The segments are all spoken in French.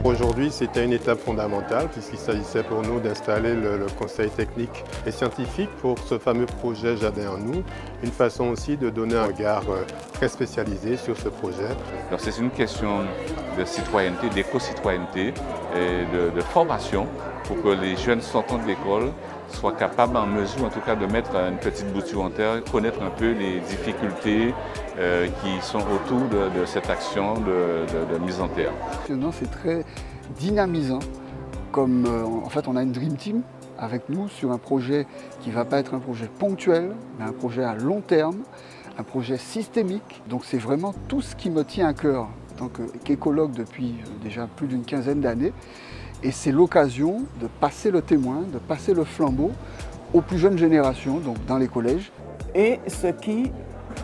Aujourd'hui, c'était une étape fondamentale puisqu'il s'agissait pour nous d'installer le conseil technique et scientifique pour ce fameux projet Jardin en nous, une façon aussi de donner un regard très spécialisé sur ce projet. Alors c'est une question de citoyenneté, d'éco-citoyenneté et de formation pour que les jeunes sortant de l'école soient capables, en mesure en tout cas, de mettre une petite bouture en terre, connaître un peu les difficultés qui sont autour de cette action de mise en terre. C'est très dynamisant, comme en fait on a une Dream Team avec nous sur un projet qui ne va pas être un projet ponctuel, mais un projet à long terme, un projet systémique. Donc c'est vraiment tout ce qui me tient à cœur en tant qu'écologue depuis déjà plus d'une quinzaine d'années. Et c'est l'occasion de passer le témoin, de passer le flambeau aux plus jeunes générations, donc dans les collèges. Et ce qui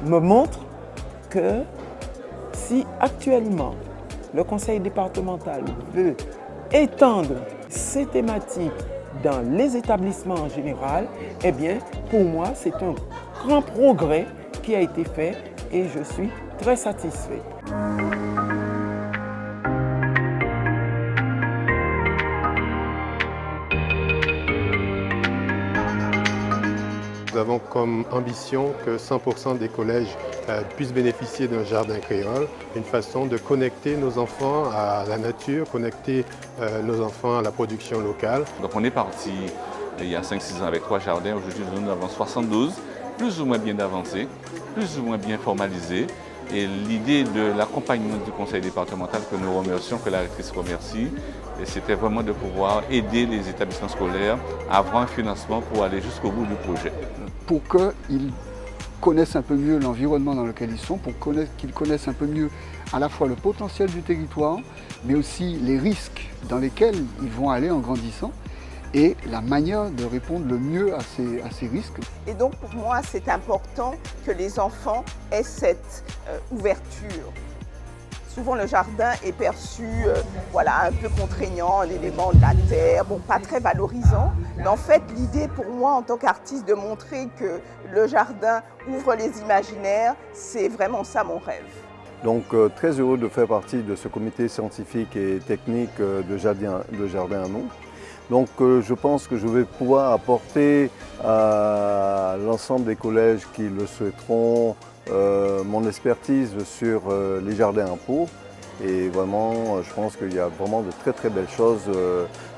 me montre que si actuellement le conseil départemental veut étendre ces thématiques dans les établissements en général, eh bien pour moi c'est un grand progrès qui a été fait et je suis très satisfait. Nous avons comme ambition que 100% des collèges puissent bénéficier d'un jardin créole, une façon de connecter nos enfants à la nature, connecter nos enfants à la production locale. Donc on est parti il y a 5-6 ans avec 3 jardins, aujourd'hui nous en avons 72, plus ou moins bien avancés, plus ou moins bien formalisés. Et l'idée de l'accompagnement du conseil départemental que nous remercions, que la rectrice remercie, c'était vraiment de pouvoir aider les établissements scolaires à avoir un financement pour aller jusqu'au bout du projet. Pour qu'ils connaissent un peu mieux l'environnement dans lequel ils sont, pour qu'ils connaissent un peu mieux à la fois le potentiel du territoire, mais aussi les risques dans lesquels ils vont aller en grandissant et la manière de répondre le mieux à ces risques. Et donc pour moi, c'est important que les enfants aient cette ouverture. Souvent le jardin est perçu un peu contraignant, l'élément de la terre, pas très valorisant. Mais en fait, l'idée pour moi en tant qu'artiste de montrer que le jardin ouvre les imaginaires, c'est vraiment ça mon rêve. Donc très heureux de faire partie de ce comité scientifique et technique de Jardin en nous. Donc je pense que je vais pouvoir apporter à l'ensemble des collèges qui le souhaiteront mon expertise sur les jardins en pot. Et vraiment, je pense qu'il y a vraiment de très très belles choses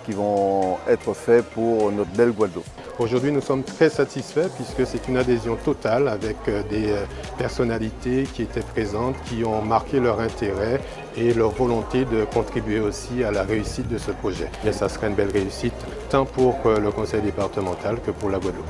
qui vont être faites pour notre belle Guadeloupe. Aujourd'hui, nous sommes très satisfaits puisque c'est une adhésion totale avec des personnalités qui étaient présentes, qui ont marqué leur intérêt et leur volonté de contribuer aussi à la réussite de ce projet. Et ça sera une belle réussite tant pour le conseil départemental que pour la Guadeloupe.